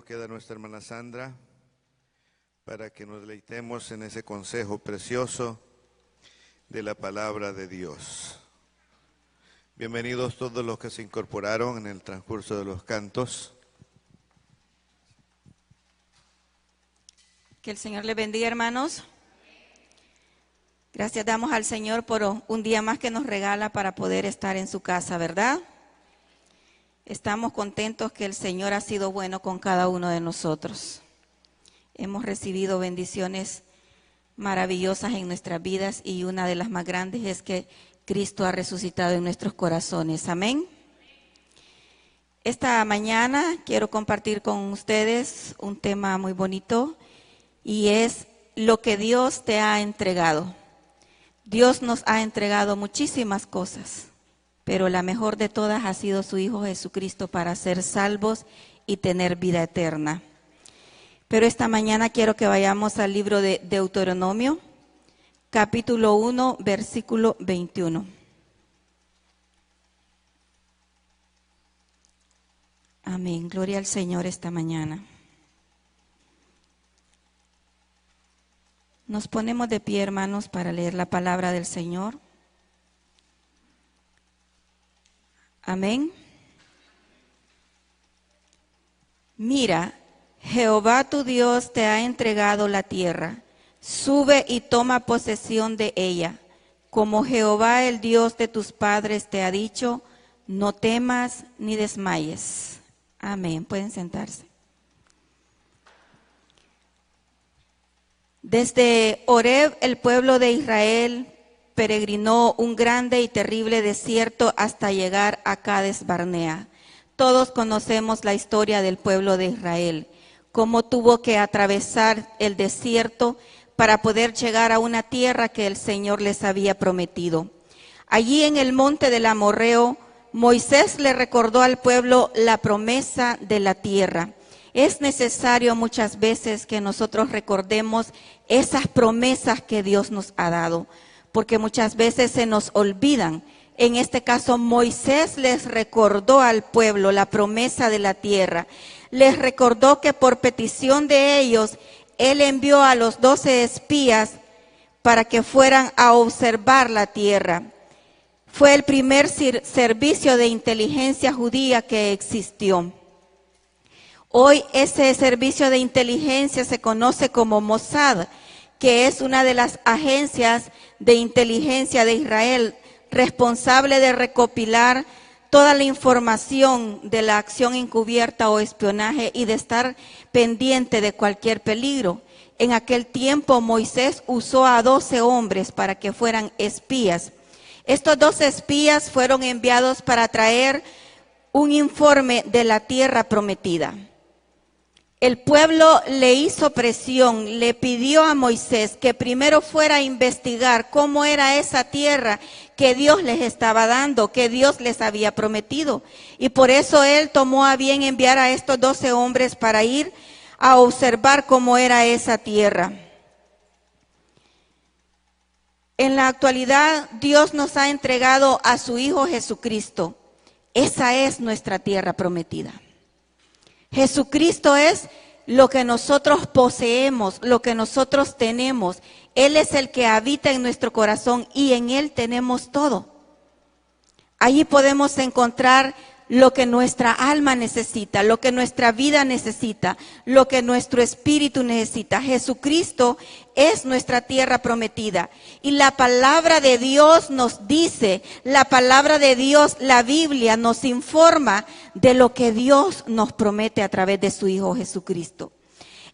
Queda nuestra hermana Sandra para que nos deleitemos en ese consejo precioso de la palabra de Dios. Bienvenidos todos los que se incorporaron en el transcurso de los cantos. Que el Señor les bendiga, hermanos. Gracias damos al Señor por un día más que nos regala para poder estar en su casa, ¿verdad? Estamos contentos que el Señor ha sido bueno con cada uno de nosotros. Hemos recibido bendiciones maravillosas en nuestras vidas y una de las más grandes es que Cristo ha resucitado en nuestros corazones. Amén. Esta mañana quiero compartir con ustedes un tema muy bonito y es lo que Dios te ha entregado. Dios nos ha entregado muchísimas cosas, pero la mejor de todas ha sido su Hijo Jesucristo para ser salvos y tener vida eterna. Pero esta mañana quiero que vayamos al libro de Deuteronomio, capítulo 1, versículo 21. Amén. Gloria al Señor esta mañana. Nos ponemos de pie, hermanos, para leer la palabra del Señor. Amén. Mira, Jehová tu Dios te ha entregado la tierra. Sube y toma posesión de ella. Como Jehová el Dios de tus padres te ha dicho, no temas ni desmayes. Amén. Pueden sentarse. Desde Horeb, el pueblo de Israel peregrinó un grande y terrible desierto hasta llegar a Cades Barnea. Todos conocemos la historia del pueblo de Israel, cómo tuvo que atravesar el desierto para poder llegar a una tierra que el Señor les había prometido. Allí en el monte del Amorreo, Moisés le recordó al pueblo la promesa de la tierra. Es necesario muchas veces que nosotros recordemos esas promesas que Dios nos ha dado, porque muchas veces se nos olvidan. En este caso, Moisés les recordó al pueblo la promesa de la tierra. Les recordó que por petición de ellos, él envió a los 12 espías para que fueran a observar la tierra. Fue el primer servicio de inteligencia judía que existió. Hoy ese servicio de inteligencia se conoce como Mossad, que es una de las agencias de inteligencia de Israel, responsable de recopilar toda la información de la acción encubierta o espionaje y de estar pendiente de cualquier peligro. En aquel tiempo Moisés usó a 12 hombres para que fueran espías. Estos 12 espías fueron enviados para traer un informe de la tierra prometida. El pueblo le hizo presión, le pidió a Moisés que primero fuera a investigar cómo era esa tierra que Dios les estaba dando, que Dios les había prometido. Y por eso él tomó a bien enviar a estos 12 hombres para ir a observar cómo era esa tierra. En la actualidad, Dios nos ha entregado a su Hijo Jesucristo. Esa es nuestra tierra prometida. Jesucristo es lo que nosotros poseemos, lo que nosotros tenemos. Él es el que habita en nuestro corazón y en Él tenemos todo. Allí podemos encontrar lo que nuestra alma necesita, lo que nuestra vida necesita, lo que nuestro espíritu necesita. Jesucristo es nuestra tierra prometida. Y la palabra de Dios nos dice, la palabra de Dios, la Biblia nos informa de lo que Dios nos promete a través de su Hijo Jesucristo.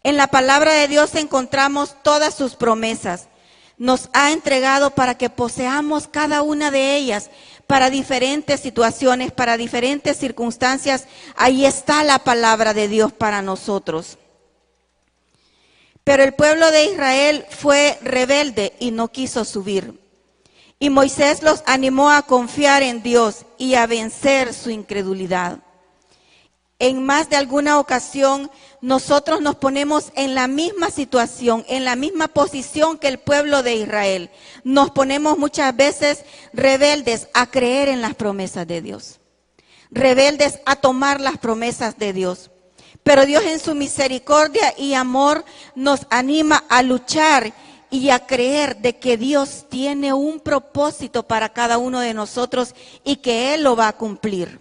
En la palabra de Dios encontramos todas sus promesas. Nos ha entregado para que poseamos cada una de ellas, para diferentes situaciones, para diferentes circunstancias. Ahí está la palabra de Dios para nosotros. Pero el pueblo de Israel fue rebelde y no quiso subir. Y Moisés los animó a confiar en Dios y a vencer su incredulidad. En más de alguna ocasión, nosotros nos ponemos en la misma situación, en la misma posición que el pueblo de Israel. Nos ponemos muchas veces rebeldes a creer en las promesas de Dios, rebeldes a tomar las promesas de Dios. Pero Dios en su misericordia y amor nos anima a luchar y a creer de que Dios tiene un propósito para cada uno de nosotros y que Él lo va a cumplir.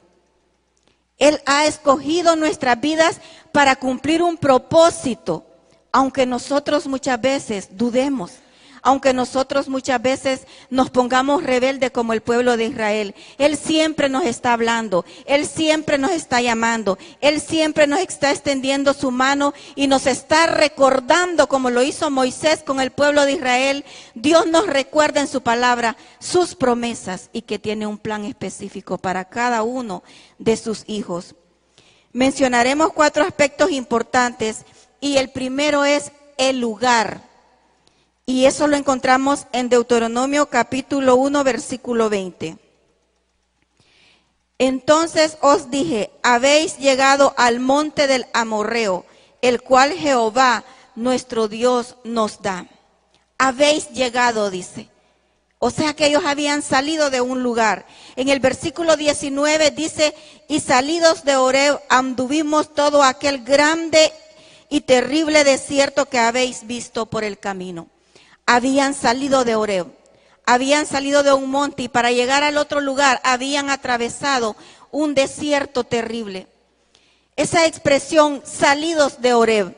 Él ha escogido nuestras vidas para cumplir un propósito, aunque nosotros muchas veces dudemos, aunque nosotros muchas veces nos pongamos rebeldes como el pueblo de Israel. Él siempre nos está hablando, Él siempre nos está llamando, Él siempre nos está extendiendo su mano y nos está recordando, como lo hizo Moisés con el pueblo de Israel. Dios nos recuerda en su palabra sus promesas y que tiene un plan específico para cada uno de sus hijos. Mencionaremos 4 aspectos importantes y el primero es el lugar. Y eso lo encontramos en Deuteronomio capítulo 1, versículo 20. Entonces os dije, habéis llegado al monte del Amorreo, el cual Jehová nuestro Dios nos da. Habéis llegado, dice. O sea que ellos habían salido de un lugar. En el versículo 19 dice, y salidos de Horeb anduvimos todo aquel grande y terrible desierto que habéis visto por el camino. Habían salido de Horeb, habían salido de un monte y para llegar al otro lugar habían atravesado un desierto terrible. Esa expresión, salidos de Horeb,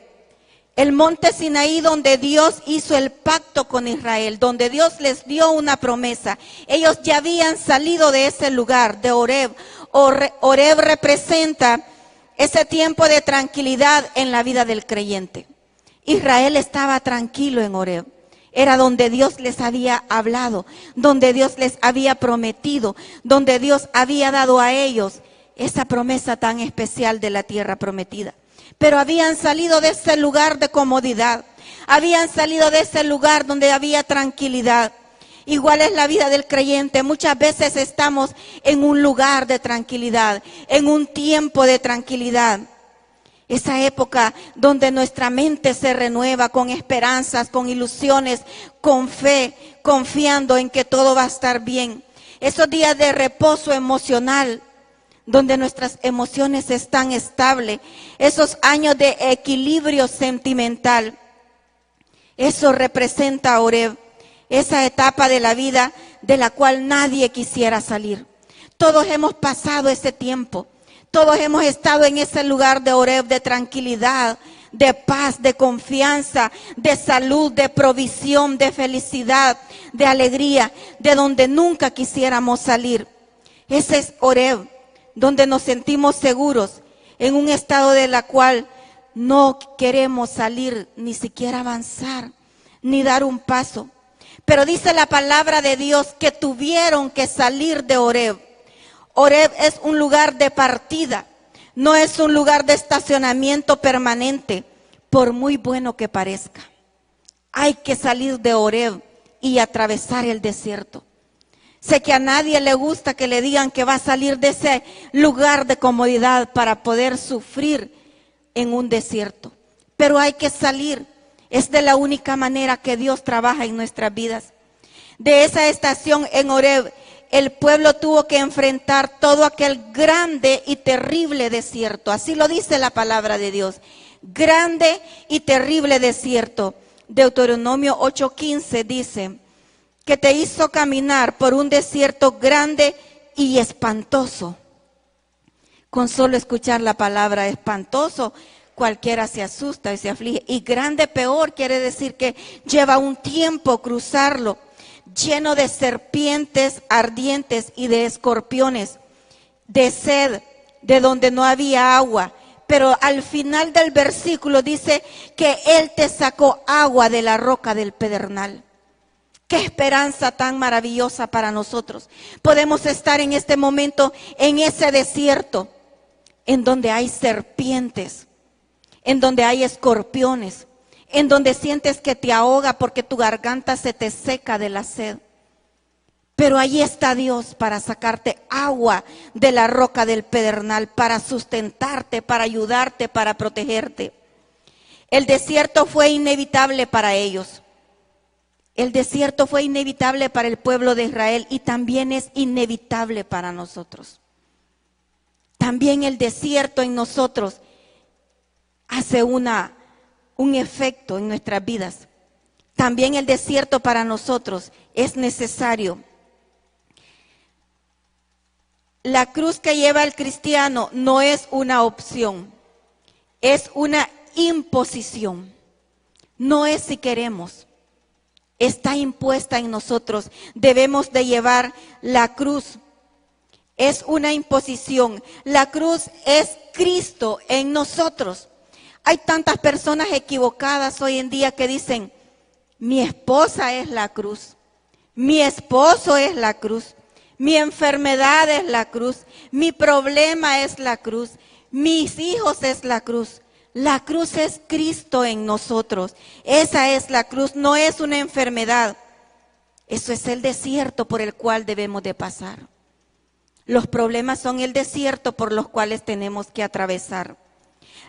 el monte Sinaí donde Dios hizo el pacto con Israel, donde Dios les dio una promesa. Ellos ya habían salido de ese lugar, de Horeb. Horeb representa ese tiempo de tranquilidad en la vida del creyente. Israel estaba tranquilo en Horeb. Era donde Dios les había hablado, donde Dios les había prometido, donde Dios había dado a ellos esa promesa tan especial de la tierra prometida. Pero habían salido de ese lugar de comodidad, habían salido de ese lugar donde había tranquilidad. Igual es la vida del creyente. Muchas veces estamos en un lugar de tranquilidad, en un tiempo de tranquilidad. Esa época donde nuestra mente se renueva con esperanzas, con ilusiones, con fe, confiando en que todo va a estar bien. Esos días de reposo emocional, donde nuestras emociones están estables. Esos años de equilibrio sentimental. Eso representa a Horeb, esa etapa de la vida de la cual nadie quisiera salir. Todos hemos pasado ese tiempo. Todos hemos estado en ese lugar de Horeb, de tranquilidad, de paz, de confianza, de salud, de provisión, de felicidad, de alegría, de donde nunca quisiéramos salir. Ese es Horeb, donde nos sentimos seguros, en un estado de la cual no queremos salir, ni siquiera avanzar, ni dar un paso. Pero dice la palabra de Dios que tuvieron que salir de Horeb. Horeb es un lugar de partida, no es un lugar de estacionamiento permanente, por muy bueno que parezca. Hay que salir de Horeb y atravesar el desierto. Sé que a nadie le gusta que le digan que va a salir de ese lugar de comodidad para poder sufrir en un desierto. Pero hay que salir. Es de la única manera que Dios trabaja en nuestras vidas. De esa estación en Horeb, el pueblo tuvo que enfrentar todo aquel grande y terrible desierto. Así lo dice la palabra de Dios. Grande y terrible desierto. Deuteronomio 8:15 dice que te hizo caminar por un desierto grande y espantoso. Con solo escuchar la palabra espantoso, cualquiera se asusta y se aflige. Y grande peor quiere decir que lleva un tiempo cruzarlo, lleno de serpientes ardientes y de escorpiones, de sed, de donde no había agua. Pero al final del versículo dice que Él te sacó agua de la roca del pedernal. Qué esperanza tan maravillosa para nosotros. Podemos estar en este momento en ese desierto, en donde hay serpientes, en donde hay escorpiones, en donde sientes que te ahoga porque tu garganta se te seca de la sed. Pero ahí está Dios para sacarte agua de la roca del pedernal, para sustentarte, para ayudarte, para protegerte. El desierto fue inevitable para ellos. El desierto fue inevitable para el pueblo de Israel y también es inevitable para nosotros. También el desierto en nosotros hace un efecto en nuestras vidas. También el desierto para nosotros es necesario. La cruz que lleva el cristiano no es una opción, es una imposición. No es si queremos, está impuesta en nosotros. Debemos de llevar la cruz. Es una imposición. La cruz es Cristo en nosotros. Hay tantas personas equivocadas hoy en día que dicen, mi esposa es la cruz, mi esposo es la cruz, mi enfermedad es la cruz, mi problema es la cruz, mis hijos es la cruz. La cruz es Cristo en nosotros. Esa es la cruz, no es una enfermedad. Eso es el desierto por el cual debemos de pasar. Los problemas son el desierto por los cuales tenemos que atravesar.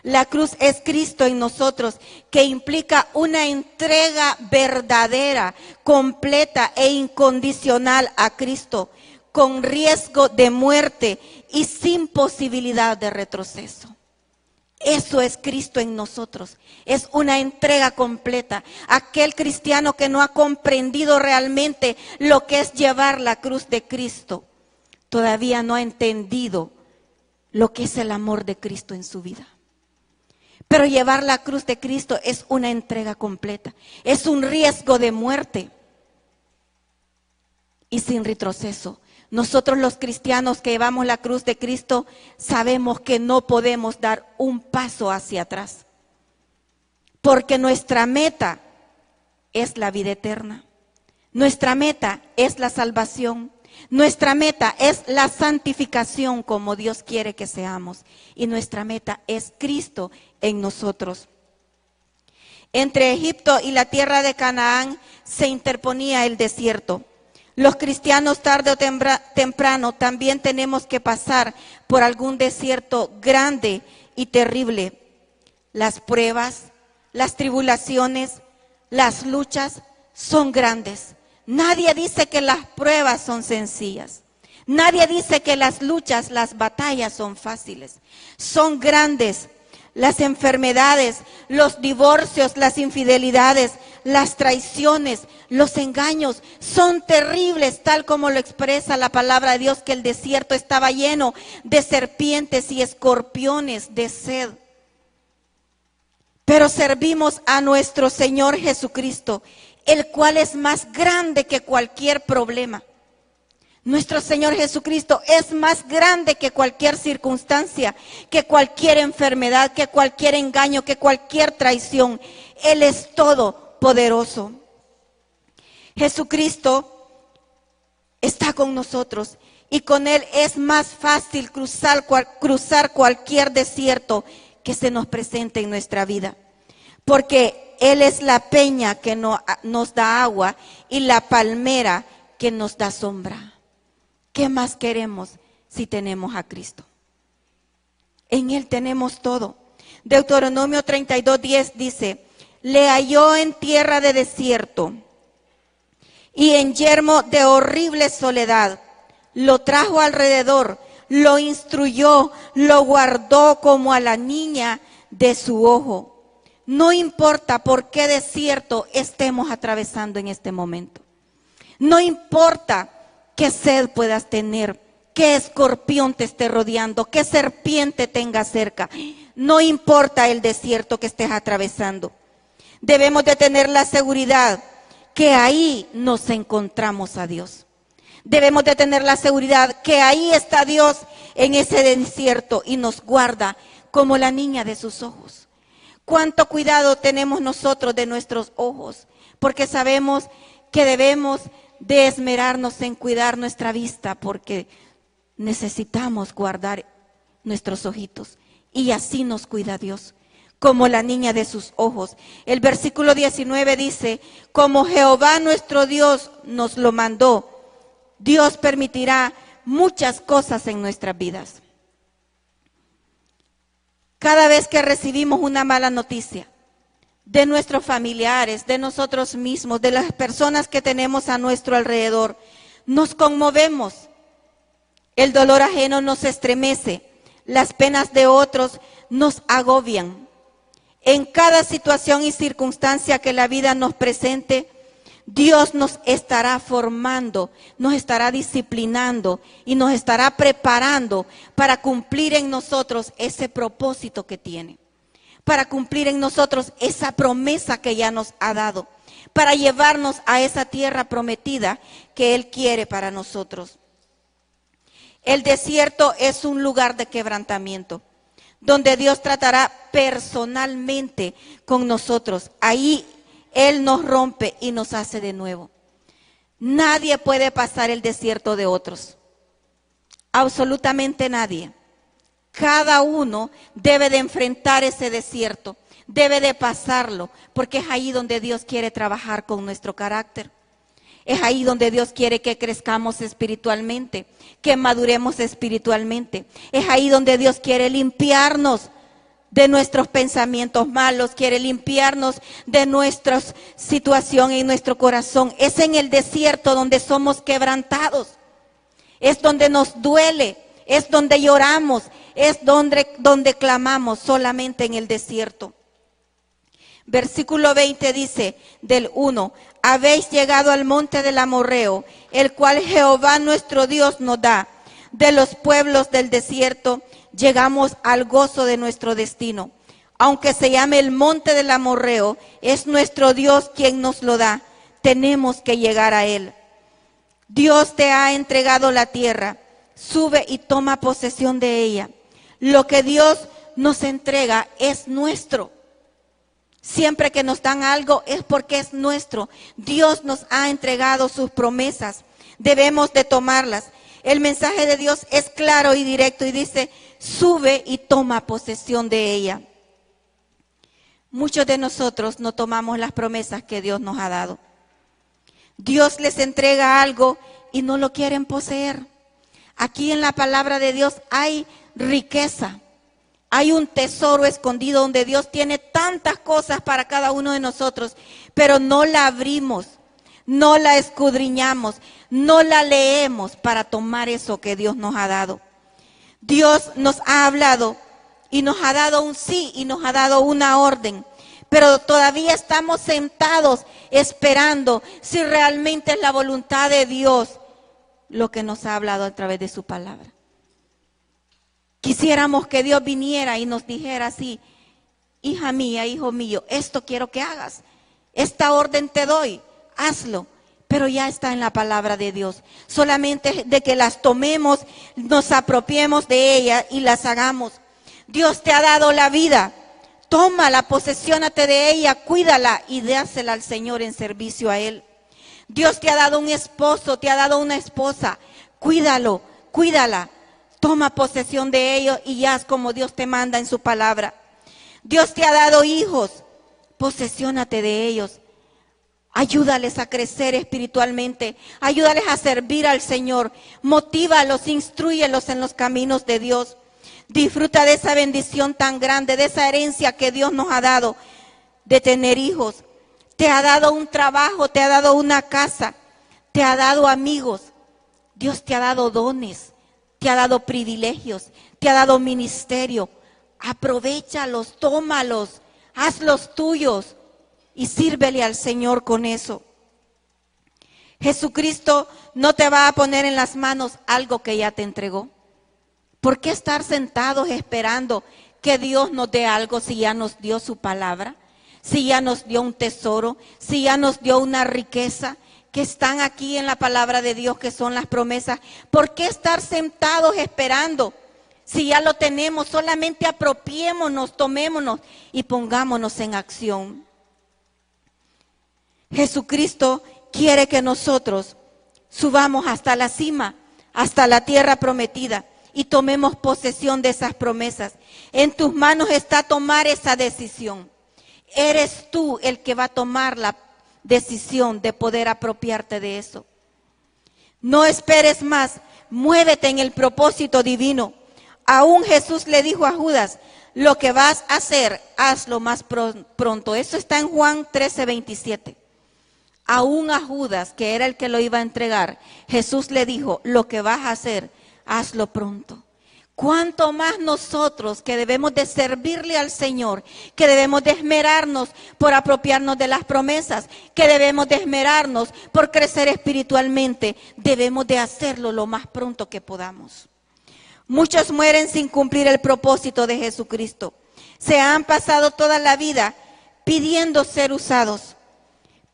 La cruz es Cristo en nosotros, que implica una entrega verdadera, completa e incondicional a Cristo, con riesgo de muerte y sin posibilidad de retroceso. Eso es Cristo en nosotros, es una entrega completa. Aquel cristiano que no ha comprendido realmente lo que es llevar la cruz de Cristo, todavía no ha entendido lo que es el amor de Cristo en su vida. Pero llevar la cruz de Cristo es una entrega completa, es un riesgo de muerte y sin retroceso. Nosotros los cristianos que llevamos la cruz de Cristo sabemos que no podemos dar un paso hacia atrás, porque nuestra meta es la vida eterna, nuestra meta es la salvación, nuestra meta es la santificación como Dios quiere que seamos, y nuestra meta es Cristo en nosotros. Entre Egipto y la tierra de Canaán se interponía el desierto. Los cristianos tarde o temprano también tenemos que pasar por algún desierto grande y terrible. Las pruebas, las tribulaciones, las luchas son grandes. Nadie dice que las pruebas son sencillas. Nadie dice que las luchas, las batallas son fáciles. Son grandes. Las enfermedades, los divorcios, las infidelidades, las traiciones, los engaños son terribles, tal como lo expresa la palabra de Dios, que el desierto estaba lleno de serpientes y escorpiones de sed. Pero servimos a nuestro Señor Jesucristo, el cual es más grande que cualquier problema. Nuestro Señor Jesucristo es más grande que cualquier circunstancia, que cualquier enfermedad, que cualquier engaño, que cualquier traición. Él es todopoderoso. Jesucristo está con nosotros y con Él es más fácil cruzar cualquier desierto que se nos presente en nuestra vida. Porque Él es la peña que nos da agua y la palmera que nos da sombra. ¿Qué más queremos si tenemos a Cristo? En Él tenemos todo. Deuteronomio 32:10 dice, le halló en tierra de desierto y en yermo de horrible soledad. Lo trajo alrededor, lo instruyó, lo guardó como a la niña de su ojo. No importa por qué desierto estemos atravesando en este momento. No importa qué sed puedas tener, qué escorpión te esté rodeando, qué serpiente tengas cerca. No importa el desierto que estés atravesando. Debemos de tener la seguridad que ahí nos encontramos a Dios. Debemos de tener la seguridad que ahí está Dios en ese desierto y nos guarda como la niña de sus ojos. Cuánto cuidado tenemos nosotros de nuestros ojos, porque sabemos que debemos de esmerarnos en cuidar nuestra vista, porque necesitamos guardar nuestros ojitos, y así nos cuida Dios, como la niña de sus ojos. El versículo 19 dice, como Jehová nuestro Dios nos lo mandó, Dios permitirá muchas cosas en nuestras vidas. Cada vez que recibimos una mala noticia de nuestros familiares, de nosotros mismos, de las personas que tenemos a nuestro alrededor, nos conmovemos. El dolor ajeno nos estremece, las penas de otros nos agobian. En cada situación y circunstancia que la vida nos presente, Dios nos estará formando, nos estará disciplinando y nos estará preparando para cumplir en nosotros ese propósito que tiene, para cumplir en nosotros esa promesa que ya nos ha dado, para llevarnos a esa tierra prometida que Él quiere para nosotros. El desierto es un lugar de quebrantamiento, donde Dios tratará personalmente con nosotros. Ahí Él nos rompe y nos hace de nuevo. Nadie puede pasar el desierto de otros. Absolutamente nadie. Cada uno debe de enfrentar ese desierto, debe de pasarlo, porque es ahí donde Dios quiere trabajar con nuestro carácter. Es ahí donde Dios quiere que crezcamos espiritualmente, que maduremos espiritualmente. Es ahí donde Dios quiere limpiarnos de nuestros pensamientos malos, quiere limpiarnos de nuestra situación en nuestro corazón. Es en el desierto donde somos quebrantados, es donde nos duele, es donde lloramos, es donde clamamos, solamente en el desierto. Versículo 20 dice del 1, habéis llegado al monte del Amorreo, el cual Jehová nuestro Dios nos da. De los pueblos del desierto llegamos al gozo de nuestro destino. Aunque se llame el monte del Amorreo, es nuestro Dios quien nos lo da. Tenemos que llegar a Él. Dios te ha entregado la tierra. Sube y toma posesión de ella. Lo que Dios nos entrega es nuestro. Siempre que nos dan algo es porque es nuestro. Dios nos ha entregado sus promesas. Debemos de tomarlas. El mensaje de Dios es claro y directo y dice, sube y toma posesión de ella. Muchos de nosotros no tomamos las promesas que Dios nos ha dado. Dios les entrega algo y no lo quieren poseer. Aquí en la palabra de Dios hay riqueza. Hay un tesoro escondido donde Dios tiene tantas cosas para cada uno de nosotros, pero no la abrimos, no la escudriñamos, no la leemos para tomar eso que Dios nos ha dado. Dios nos ha hablado y nos ha dado un sí y nos ha dado una orden, pero todavía estamos sentados esperando si realmente es la voluntad de Dios lo que nos ha hablado a través de su palabra. Quisiéramos que Dios viniera y nos dijera así, hija mía, hijo mío, esto quiero que hagas, esta orden te doy, hazlo, pero ya está en la palabra de Dios. Solamente de que las tomemos, nos apropiemos de ellas y las hagamos. Dios te ha dado la vida, tómala, posesiónate de ella, cuídala y dásela al Señor en servicio a Él. Dios te ha dado un esposo, te ha dado una esposa, cuídalo, cuídala. Toma posesión de ellos y haz como Dios te manda en su palabra. Dios te ha dado hijos, posesiónate de ellos. Ayúdales a crecer espiritualmente, ayúdales a servir al Señor. Motívalos, instrúyelos en los caminos de Dios. Disfruta de esa bendición tan grande, de esa herencia que Dios nos ha dado, de tener hijos. Te ha dado un trabajo, te ha dado una casa, te ha dado amigos. Dios te ha dado dones. Te ha dado privilegios, te ha dado ministerio. Aprovéchalos, tómalos, hazlos tuyos y sírvele al Señor con eso. Jesucristo no te va a poner en las manos algo que ya te entregó. ¿Por qué estar sentados esperando que Dios nos dé algo si ya nos dio su palabra? Si ya nos dio un tesoro, si ya nos dio una riqueza que están aquí en la palabra de Dios, que son las promesas. ¿Por qué estar sentados esperando? Si ya lo tenemos, solamente apropiémonos, tomémonos y pongámonos en acción. Jesucristo quiere que nosotros subamos hasta la cima, hasta la tierra prometida y tomemos posesión de esas promesas. En tus manos está tomar esa decisión. Eres tú el que va a tomar la decisión de poder apropiarte de eso. No esperes más, muévete en el propósito divino. Aún Jesús le dijo a Judas, lo que vas a hacer, hazlo más pronto. Eso está en Juan 13:27. Aún a Judas, que era el que lo iba a entregar, Jesús le dijo, lo que vas a hacer, hazlo pronto. Cuánto más nosotros que debemos de servirle al Señor, que debemos de esmerarnos por apropiarnos de las promesas, que debemos de esmerarnos por crecer espiritualmente, debemos de hacerlo lo más pronto que podamos. Muchos mueren sin cumplir el propósito de Jesucristo. Se han pasado toda la vida pidiendo ser usados,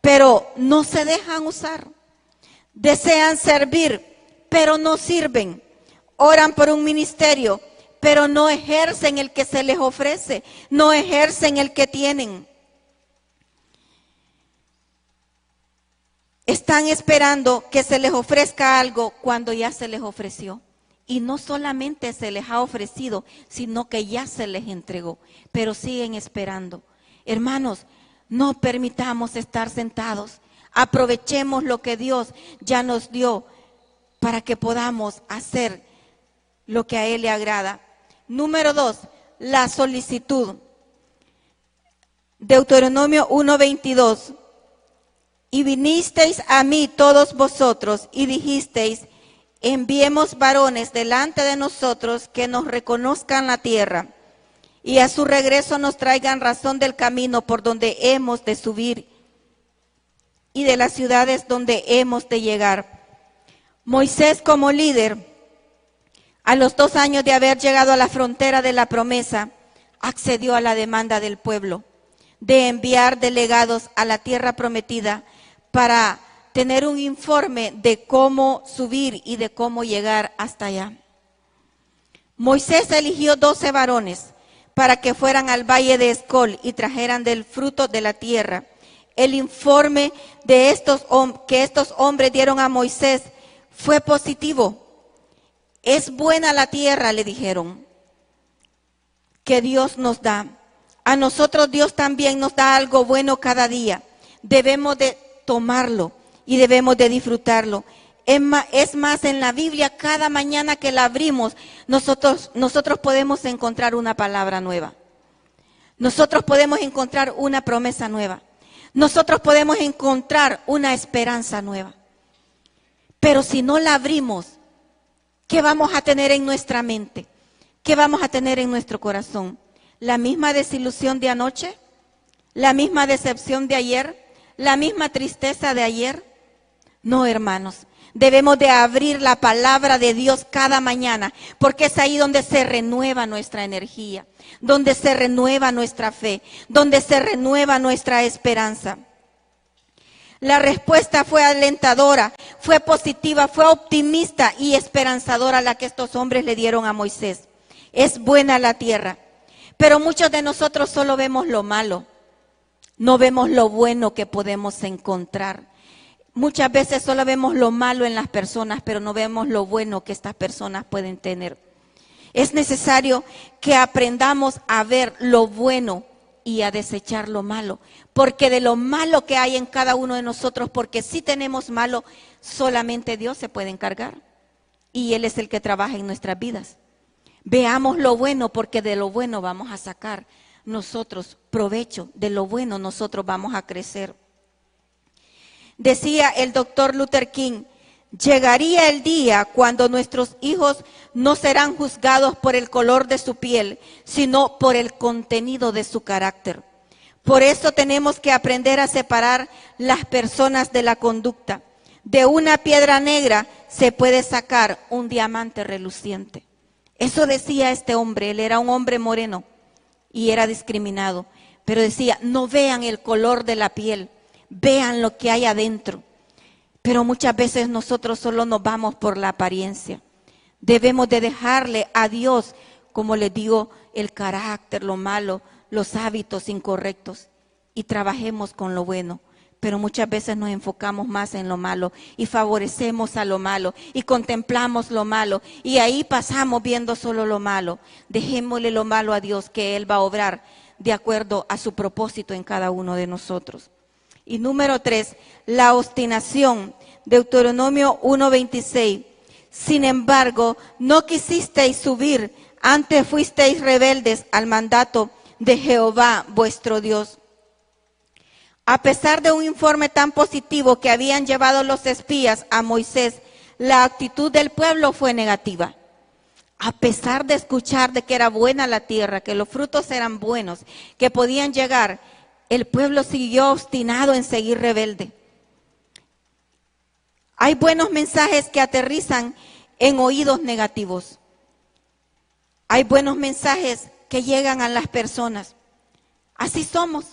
pero no se dejan usar. Desean servir, pero no sirven. Oran por un ministerio, pero no ejercen el que se les ofrece, no ejercen el que tienen. Están esperando que se les ofrezca algo cuando ya se les ofreció. Y no solamente se les ha ofrecido, sino que ya se les entregó, pero siguen esperando. Hermanos, no permitamos estar sentados. Aprovechemos lo que Dios ya nos dio para que podamos hacer lo que a Él le agrada. Número 2, la solicitud. Deuteronomio 1:22. Y vinisteis a mí todos vosotros y dijisteis, enviemos varones delante de nosotros que nos reconozcan la tierra y a su regreso nos traigan razón del camino por donde hemos de subir y de las ciudades donde hemos de llegar. Moisés, como líder, a los 2 años de haber llegado a la frontera de la promesa, accedió a la demanda del pueblo de enviar delegados a la tierra prometida para tener un informe de cómo subir y de cómo llegar hasta allá. Moisés eligió 12 varones para que fueran al valle de Escol y trajeran del fruto de la tierra. El informe de que estos hombres dieron a Moisés fue positivo. Es buena la tierra, le dijeron, que Dios nos da. A nosotros Dios también nos da algo bueno cada día. Debemos de tomarlo y debemos de disfrutarlo. Es más, en la Biblia, cada mañana que la abrimos, nosotros podemos encontrar una palabra nueva. Nosotros podemos encontrar una promesa nueva. Nosotros podemos encontrar una esperanza nueva. Pero si no la abrimos, ¿qué vamos a tener en nuestra mente? ¿Qué vamos a tener en nuestro corazón? ¿La misma desilusión de anoche? ¿La misma decepción de ayer? ¿La misma tristeza de ayer? No, hermanos. Debemos de abrir la palabra de Dios cada mañana, porque es ahí donde se renueva nuestra energía, donde se renueva nuestra fe, donde se renueva nuestra esperanza. La respuesta fue alentadora, fue positiva, fue optimista y esperanzadora la que estos hombres le dieron a Moisés. Es buena la tierra, pero muchos de nosotros solo vemos lo malo, no vemos lo bueno que podemos encontrar. Muchas veces solo vemos lo malo en las personas, pero no vemos lo bueno que estas personas pueden tener. Es necesario que aprendamos a ver lo bueno y a desechar lo malo, porque de lo malo que hay en cada uno de nosotros, porque si tenemos malo, solamente Dios se puede encargar y Él es el que trabaja en nuestras vidas. Veamos lo bueno, porque de lo bueno vamos a sacar nosotros provecho, de lo bueno nosotros vamos a crecer. Decía el doctor Luther King, llegaría el día cuando nuestros hijos no serán juzgados por el color de su piel, sino por el contenido de su carácter. Por eso tenemos que aprender a separar las personas de la conducta. De una piedra negra se puede sacar un diamante reluciente. Eso decía este hombre, él era un hombre moreno y era discriminado. Pero decía, no vean el color de la piel, vean lo que hay adentro. Pero muchas veces nosotros solo nos vamos por la apariencia. Debemos de dejarle a Dios, como les digo, el carácter, lo malo, los hábitos incorrectos y trabajemos con lo bueno. Pero muchas veces nos enfocamos más en lo malo y favorecemos a lo malo y contemplamos lo malo y ahí pasamos viendo solo lo malo. Dejémosle lo malo a Dios, que Él va a obrar de acuerdo a su propósito en cada uno de nosotros. Y número 3, la obstinación. Deuteronomio 1:26. Sin embargo, no quisisteis subir, antes fuisteis rebeldes al mandato de Jehová vuestro Dios. A pesar de un informe tan positivo que habían llevado los espías a Moisés, la actitud del pueblo fue negativa. A pesar de escuchar de que era buena la tierra, que los frutos eran buenos, que podían llegar, el pueblo siguió obstinado en seguir rebelde. Hay buenos mensajes que aterrizan en oídos negativos. Hay buenos mensajes que llegan a las personas. Así somos.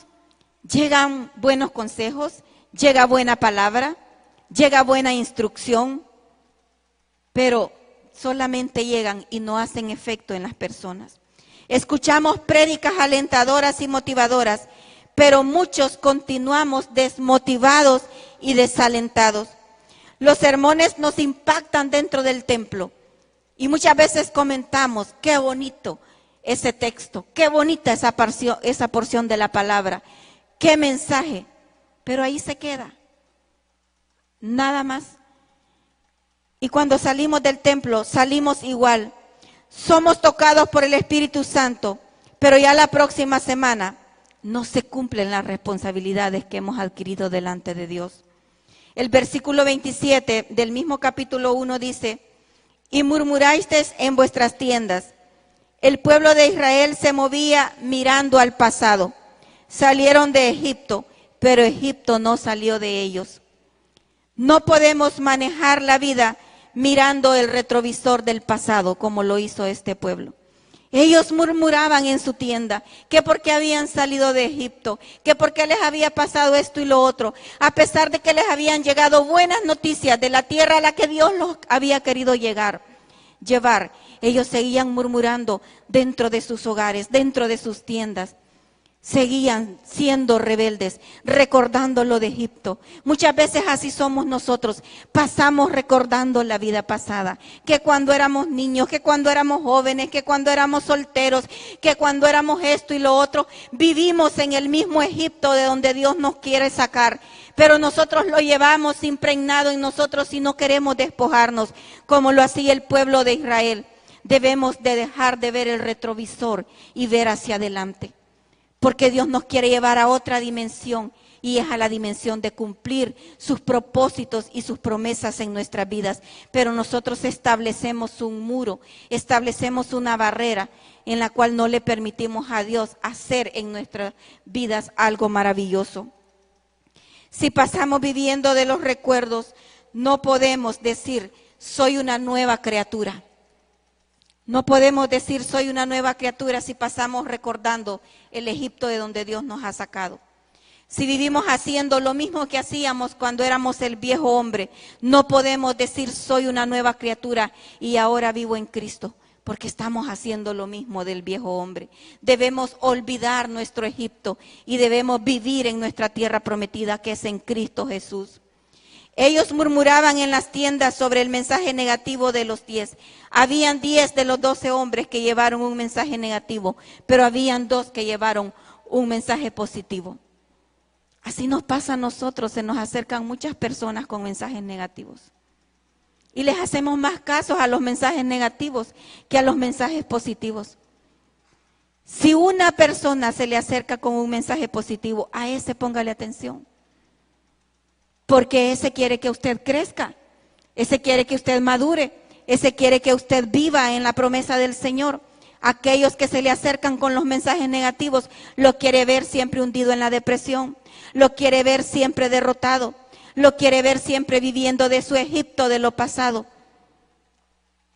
Llegan buenos consejos, llega buena palabra, llega buena instrucción, pero solamente llegan y no hacen efecto en las personas. Escuchamos prédicas alentadoras y motivadoras, pero muchos continuamos desmotivados y desalentados. Los sermones nos impactan dentro del templo y muchas veces comentamos, qué bonito ese texto, qué bonita esa porción de la palabra, qué mensaje, pero ahí se queda, nada más. Y cuando salimos del templo, salimos igual. Somos tocados por el Espíritu Santo, pero ya la próxima semana no se cumplen las responsabilidades que hemos adquirido delante de Dios. El versículo 27 del mismo capítulo 1 dice, y murmurasteis en vuestras tiendas. El pueblo de Israel se movía mirando al pasado. Salieron de Egipto, pero Egipto no salió de ellos. No podemos manejar la vida mirando el retrovisor del pasado, como lo hizo este pueblo. Ellos murmuraban en su tienda, que porque habían salido de Egipto, que porque les había pasado esto y lo otro, a pesar de que les habían llegado buenas noticias de la tierra a la que Dios los había querido llevar. Ellos seguían murmurando dentro de sus hogares, dentro de sus tiendas. Seguían siendo rebeldes, recordando lo de Egipto. Muchas veces así somos nosotros. Pasamos recordando la vida pasada. Que cuando éramos niños, que cuando éramos jóvenes, que cuando éramos solteros, que cuando éramos esto y lo otro, vivimos en el mismo Egipto de donde Dios nos quiere sacar. Pero nosotros lo llevamos impregnado en nosotros y no queremos despojarnos, como lo hacía el pueblo de Israel. Debemos de dejar de ver el retrovisor y ver hacia adelante. Porque Dios nos quiere llevar a otra dimensión y es a la dimensión de cumplir sus propósitos y sus promesas en nuestras vidas. Pero nosotros establecemos un muro, establecemos una barrera en la cual no le permitimos a Dios hacer en nuestras vidas algo maravilloso. Si pasamos viviendo de los recuerdos, no podemos decir, soy una nueva criatura. No podemos decir soy una nueva criatura si pasamos recordando el Egipto de donde Dios nos ha sacado. Si vivimos haciendo lo mismo que hacíamos cuando éramos el viejo hombre, no podemos decir soy una nueva criatura y ahora vivo en Cristo, porque estamos haciendo lo mismo del viejo hombre. Debemos olvidar nuestro Egipto y debemos vivir en nuestra tierra prometida que es en Cristo Jesús. Ellos murmuraban en las tiendas sobre el mensaje negativo de los 10. Habían 10 de los 12 hombres que llevaron un mensaje negativo, pero habían 2 que llevaron un mensaje positivo. Así nos pasa a nosotros, se nos acercan muchas personas con mensajes negativos. Y les hacemos más casos a los mensajes negativos que a los mensajes positivos. Si una persona se le acerca con un mensaje positivo, a ese póngale atención. Porque ese quiere que usted crezca, ese quiere que usted madure, ese quiere que usted viva en la promesa del Señor. Aquellos que se le acercan con los mensajes negativos, lo quiere ver siempre hundido en la depresión, lo quiere ver siempre derrotado, lo quiere ver siempre viviendo de su Egipto de lo pasado.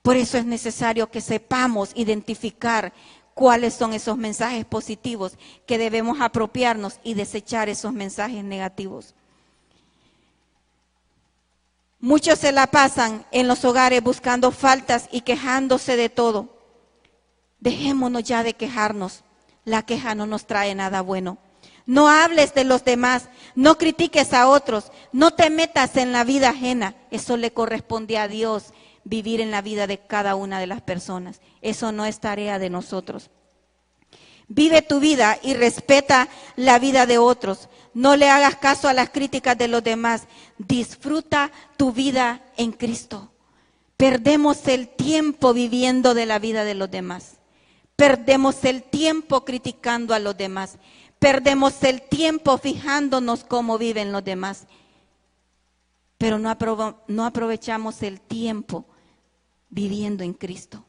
Por eso es necesario que sepamos identificar cuáles son esos mensajes positivos que debemos apropiarnos y desechar esos mensajes negativos. Muchos se la pasan en los hogares buscando faltas y quejándose de todo. Dejémonos ya de quejarnos. La queja no nos trae nada bueno. No hables de los demás, no critiques a otros, no te metas en la vida ajena. Eso le corresponde a Dios, vivir en la vida de cada una de las personas. Eso no es tarea de nosotros. Vive tu vida y respeta la vida de otros. No le hagas caso a las críticas de los demás. Disfruta tu vida en Cristo. Perdemos el tiempo viviendo de la vida de los demás. Perdemos el tiempo criticando a los demás. Perdemos el tiempo fijándonos cómo viven los demás. Pero no aprovechamos el tiempo viviendo en Cristo.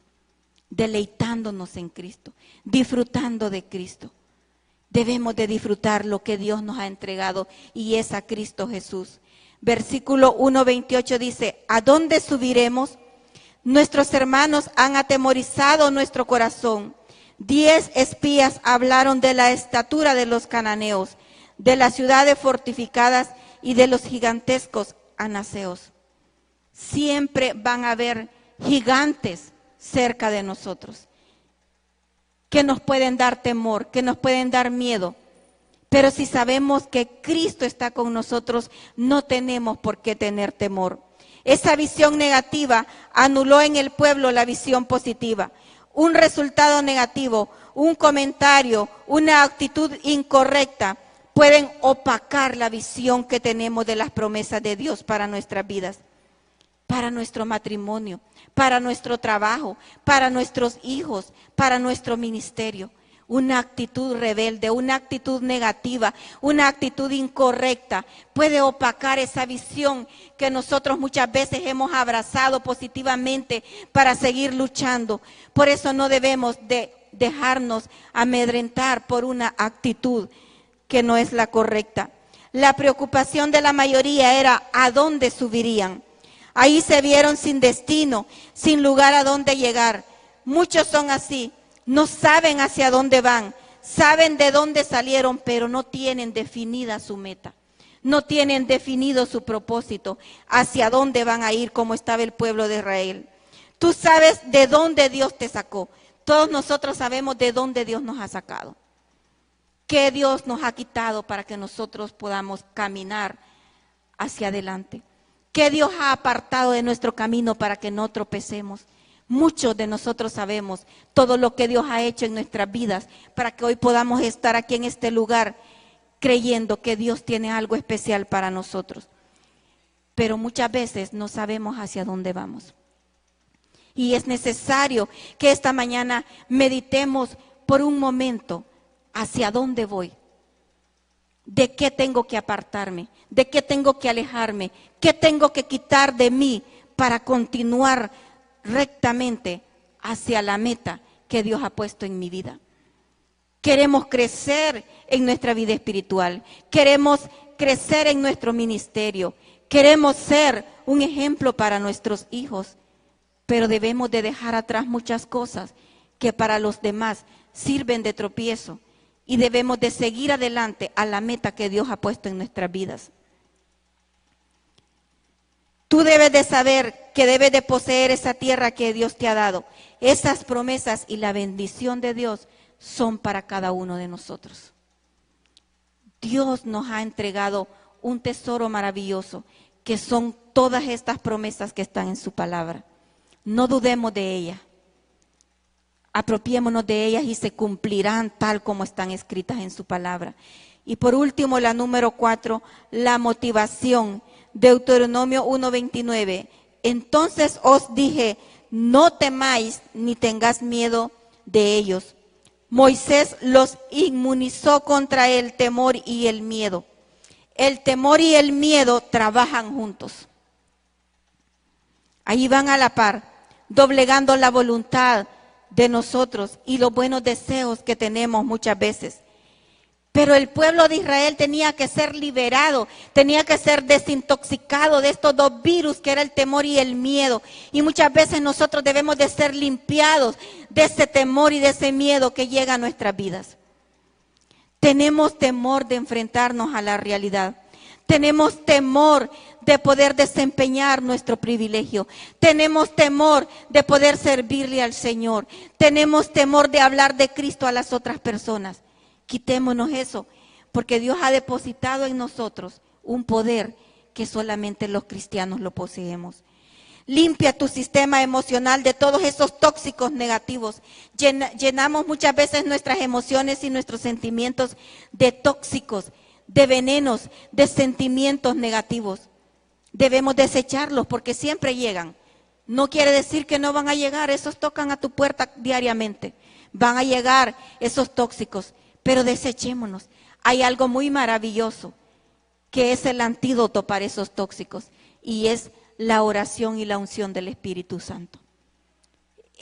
deleitándonos en Cristo, disfrutando de Cristo. Debemos de disfrutar lo que Dios nos ha entregado y es a Cristo Jesús. Versículo 1:28 dice, ¿a dónde subiremos? Nuestros hermanos han atemorizado nuestro corazón. 10 espías hablaron de la estatura de los cananeos, de las ciudades fortificadas y de los gigantescos anaseos. Siempre van a haber gigantes cerca de nosotros que nos pueden dar temor, que nos pueden dar miedo. Pero si sabemos que Cristo está con nosotros, no tenemos por qué tener temor. Esa visión negativa anuló en el pueblo la visión positiva. Un resultado negativo, un comentario, una actitud incorrecta pueden opacar la visión que tenemos de las promesas de Dios para nuestras vidas, para nuestro matrimonio, para nuestro trabajo, para nuestros hijos, para nuestro ministerio. Una actitud rebelde, una actitud negativa, una actitud incorrecta puede opacar esa visión que nosotros muchas veces hemos abrazado positivamente para seguir luchando. Por eso no debemos de dejarnos amedrentar por una actitud que no es la correcta. La preocupación de la mayoría era ¿a dónde subirían? Ahí se vieron sin destino, sin lugar a dónde llegar. Muchos son así, no saben hacia dónde van, saben de dónde salieron, pero no tienen definida su meta. No tienen definido su propósito, hacia dónde van a ir, como estaba el pueblo de Israel. Tú sabes de dónde Dios te sacó. Todos nosotros sabemos de dónde Dios nos ha sacado. ¿Qué Dios nos ha quitado para que nosotros podamos caminar hacia adelante? ¿Qué Dios ha apartado de nuestro camino para que no tropecemos? Muchos de nosotros sabemos todo lo que Dios ha hecho en nuestras vidas para que hoy podamos estar aquí en este lugar creyendo que Dios tiene algo especial para nosotros. Pero muchas veces no sabemos hacia dónde vamos. Y es necesario que esta mañana meditemos por un momento hacia dónde voy. ¿De qué tengo que apartarme? ¿De qué tengo que alejarme? ¿Qué tengo que quitar de mí para continuar rectamente hacia la meta que Dios ha puesto en mi vida? Queremos crecer en nuestra vida espiritual. Queremos crecer en nuestro ministerio. Queremos ser un ejemplo para nuestros hijos. Pero debemos de dejar atrás muchas cosas que para los demás sirven de tropiezo. Y debemos de seguir adelante a la meta que Dios ha puesto en nuestras vidas. Tú debes de saber que debes de poseer esa tierra que Dios te ha dado. Esas promesas y la bendición de Dios son para cada uno de nosotros. Dios nos ha entregado un tesoro maravilloso, que son todas estas promesas que están en su palabra. No dudemos de ellas. Apropiémonos de ellas y se cumplirán tal como están escritas en su palabra. Y por último, la número 4, la motivación. Deuteronomio 1:29. Entonces os dije, no temáis ni tengáis miedo de ellos. Moisés los inmunizó contra el temor y el miedo. El temor y el miedo trabajan juntos. Ahí van a la par, doblegando la voluntad de nosotros y los buenos deseos que tenemos muchas veces. Pero el pueblo de Israel tenía que ser liberado, tenía que ser desintoxicado de estos dos virus que era el temor y el miedo. Y muchas veces nosotros debemos de ser limpiados de ese temor y de ese miedo que llega a nuestras vidas. Tenemos temor de enfrentarnos a la realidad. Tenemos temor de poder desempeñar nuestro privilegio. Tenemos temor de poder servirle al Señor. Tenemos temor de hablar de Cristo a las otras personas. Quitémonos eso, porque Dios ha depositado en nosotros un poder que solamente los cristianos lo poseemos. Limpia tu sistema emocional de todos esos tóxicos negativos. Llenamos muchas veces nuestras emociones y nuestros sentimientos de tóxicos, de venenos, de sentimientos negativos. Debemos desecharlos porque siempre llegan. No quiere decir que no van a llegar, esos tocan a tu puerta diariamente. Van a llegar esos tóxicos, pero desechémonos. Hay algo muy maravilloso que es el antídoto para esos tóxicos y es la oración y la unción del Espíritu Santo.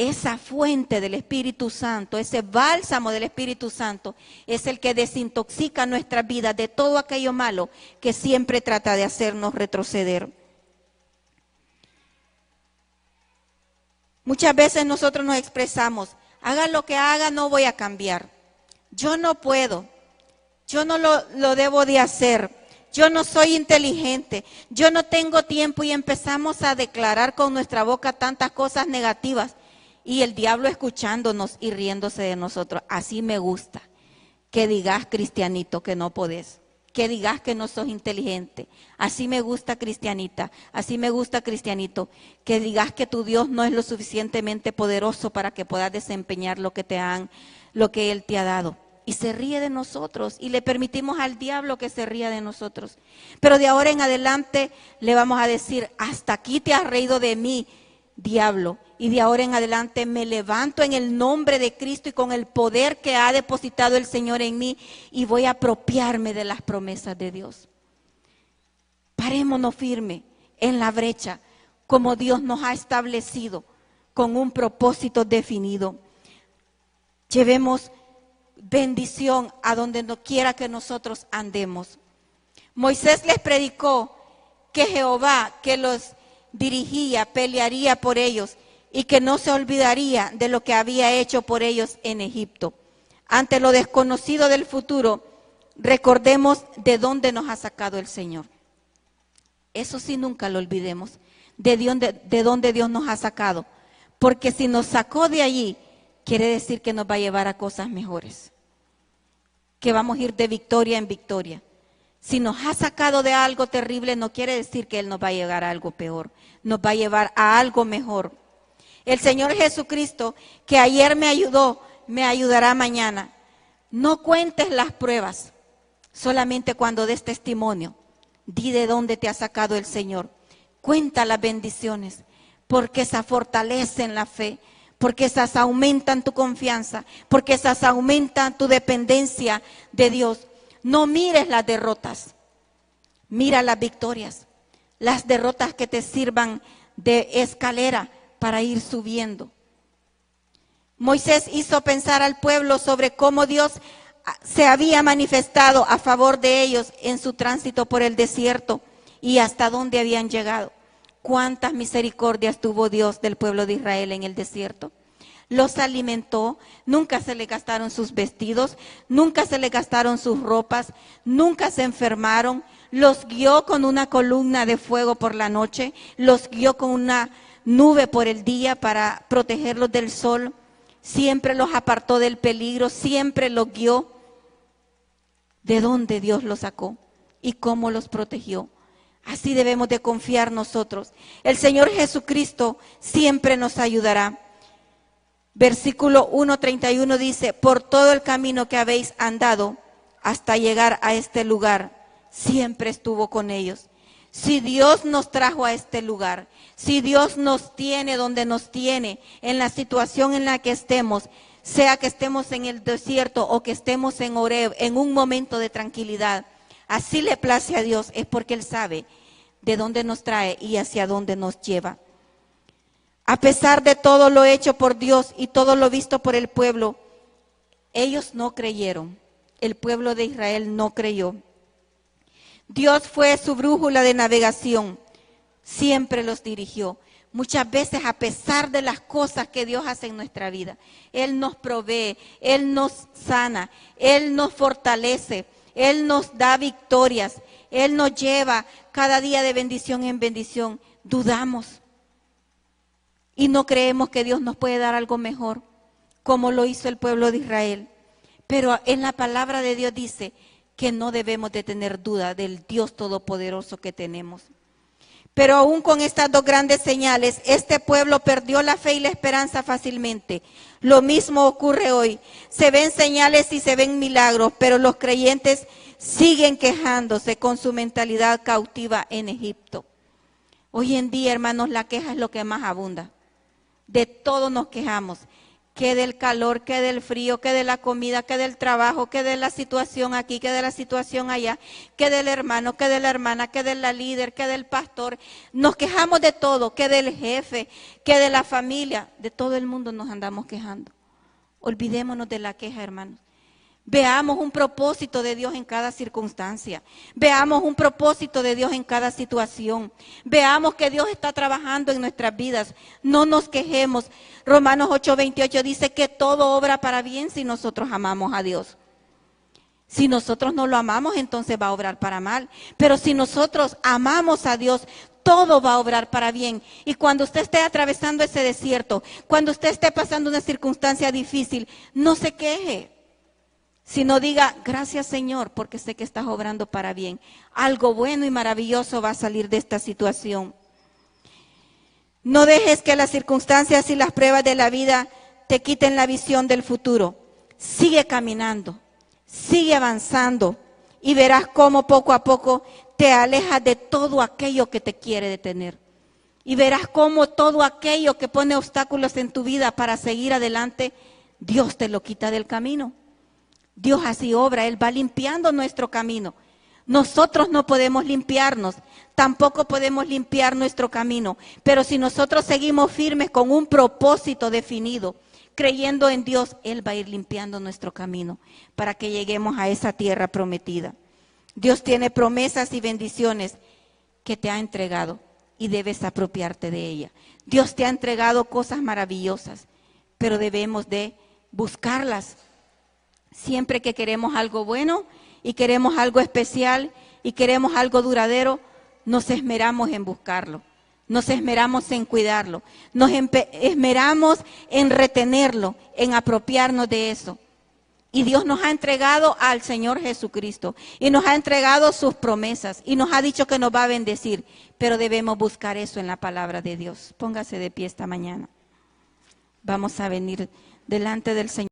esa fuente del Espíritu Santo, ese bálsamo del Espíritu Santo, es el que desintoxica nuestras vidas de todo aquello malo que siempre trata de hacernos retroceder. Muchas veces nosotros nos expresamos, haga lo que haga, no voy a cambiar. Yo no puedo, yo no lo debo de hacer, yo no soy inteligente, yo no tengo tiempo, y empezamos a declarar con nuestra boca tantas cosas negativas. Y el diablo escuchándonos y riéndose de nosotros. Así me gusta que digas, cristianito, que no podés. Que digas que no sos inteligente. Así me gusta, cristianita. Así me gusta, cristianito. Que digas que tu Dios no es lo suficientemente poderoso para que puedas desempeñar lo que Él te ha dado. Y se ríe de nosotros. Y le permitimos al diablo que se ría de nosotros. Pero de ahora en adelante le vamos a decir, hasta aquí te has reído de mí, diablo. Y de ahora en adelante me levanto en el nombre de Cristo y con el poder que ha depositado el Señor en mí, y voy a apropiarme de las promesas de Dios. Parémonos firme en la brecha como Dios nos ha establecido, con un propósito definido. Llevemos bendición a donde no quiera que nosotros andemos. Moisés les predicó que Jehová, que los dirigía, pelearía por ellos, y que no se olvidaría de lo que había hecho por ellos en Egipto. Ante lo desconocido del futuro, recordemos de dónde nos ha sacado el Señor. Eso sí, nunca lo olvidemos, de dónde Dios nos ha sacado. Porque si nos sacó de allí, quiere decir que nos va a llevar a cosas mejores, que vamos a ir de victoria en victoria. Si nos ha sacado de algo terrible, no quiere decir que Él nos va a llevar a algo peor, nos va a llevar a algo mejor. El Señor Jesucristo, que ayer me ayudó, me ayudará mañana. No cuentes las pruebas, solamente cuando des testimonio, di de dónde te ha sacado el Señor. Cuenta las bendiciones, porque esas fortalecen la fe, porque esas aumentan tu confianza, porque esas aumentan tu dependencia de Dios. No mires las derrotas, mira las victorias, las derrotas que te sirvan de escalera para ir subiendo. Moisés hizo pensar al pueblo sobre cómo Dios se había manifestado a favor de ellos en su tránsito por el desierto y hasta dónde habían llegado. Cuántas misericordias tuvo Dios del pueblo de Israel en el desierto. Los alimentó, nunca se le gastaron sus vestidos, nunca se le gastaron sus ropas, nunca se enfermaron. Los guió con una columna de fuego por la noche, los guió con una nube por el día para protegerlos del sol. Siempre los apartó del peligro, siempre los guió. ¿De dónde Dios los sacó y cómo los protegió? Así debemos de confiar nosotros. El Señor Jesucristo siempre nos ayudará. Versículo 1:31 dice, por todo el camino que habéis andado hasta llegar a este lugar, siempre estuvo con ellos. Si Dios nos trajo a este lugar, si Dios nos tiene donde nos tiene, en la situación en la que estemos, sea que estemos en el desierto o que estemos en Horeb, en un momento de tranquilidad, así le place a Dios, es porque Él sabe de dónde nos trae y hacia dónde nos lleva. A pesar de todo lo hecho por Dios y todo lo visto por el pueblo, ellos no creyeron. El pueblo de Israel no creyó. Dios fue su brújula de navegación, siempre los dirigió. Muchas veces, a pesar de las cosas que Dios hace en nuestra vida, Él nos provee, Él nos sana, Él nos fortalece, Él nos da victorias, Él nos lleva cada día de bendición en bendición. Dudamos y no creemos que Dios nos puede dar algo mejor, como lo hizo el pueblo de Israel. Pero en la palabra de Dios dice que no debemos de tener duda del Dios todopoderoso que tenemos. Pero aún con estas dos grandes señales, este pueblo perdió la fe y la esperanza fácilmente. Lo mismo ocurre hoy. Se ven señales y se ven milagros, pero los creyentes siguen quejándose con su mentalidad cautiva en Egipto. Hoy en día, hermanos, la queja es lo que más abunda. De todo nos quejamos. que del calor, que del frío, que de la comida, que del trabajo, que de la situación aquí, que de la situación allá, que del hermano, que de la hermana, que de la líder, que del pastor. Nos quejamos de todo, que del jefe, que de la familia, de todo el mundo nos andamos quejando. Olvidémonos de la queja, hermanos. Veamos un propósito de Dios en cada circunstancia. Veamos un propósito de Dios en cada situación. Veamos que Dios está trabajando en nuestras vidas. No nos quejemos. Romanos 8:28 dice que todo obra para bien si nosotros amamos a Dios. Si nosotros no lo amamos, entonces va a obrar para mal. Pero si nosotros amamos a Dios, todo va a obrar para bien. Y cuando usted esté atravesando ese desierto, cuando usted esté pasando una circunstancia difícil, no se queje. Sino diga, gracias Señor, porque sé que estás obrando para bien. Algo bueno y maravilloso va a salir de esta situación. No dejes que las circunstancias y las pruebas de la vida te quiten la visión del futuro. Sigue caminando, sigue avanzando y verás cómo poco a poco te alejas de todo aquello que te quiere detener. Y verás cómo todo aquello que pone obstáculos en tu vida para seguir adelante, Dios te lo quita del camino. Dios así obra, Él va limpiando nuestro camino. Nosotros no podemos limpiarnos, tampoco podemos limpiar nuestro camino, pero si nosotros seguimos firmes con un propósito definido, creyendo en Dios, Él va a ir limpiando nuestro camino para que lleguemos a esa tierra prometida. Dios tiene promesas y bendiciones que te ha entregado y debes apropiarte de ella. Dios te ha entregado cosas maravillosas, pero debemos de buscarlas. Siempre que queremos algo bueno y queremos algo especial y queremos algo duradero, nos esmeramos en buscarlo, nos esmeramos en cuidarlo, nos esmeramos en retenerlo, en apropiarnos de eso. Y Dios nos ha entregado al Señor Jesucristo y nos ha entregado sus promesas y nos ha dicho que nos va a bendecir, pero debemos buscar eso en la palabra de Dios. Póngase de pie esta mañana. Vamos a venir delante del Señor.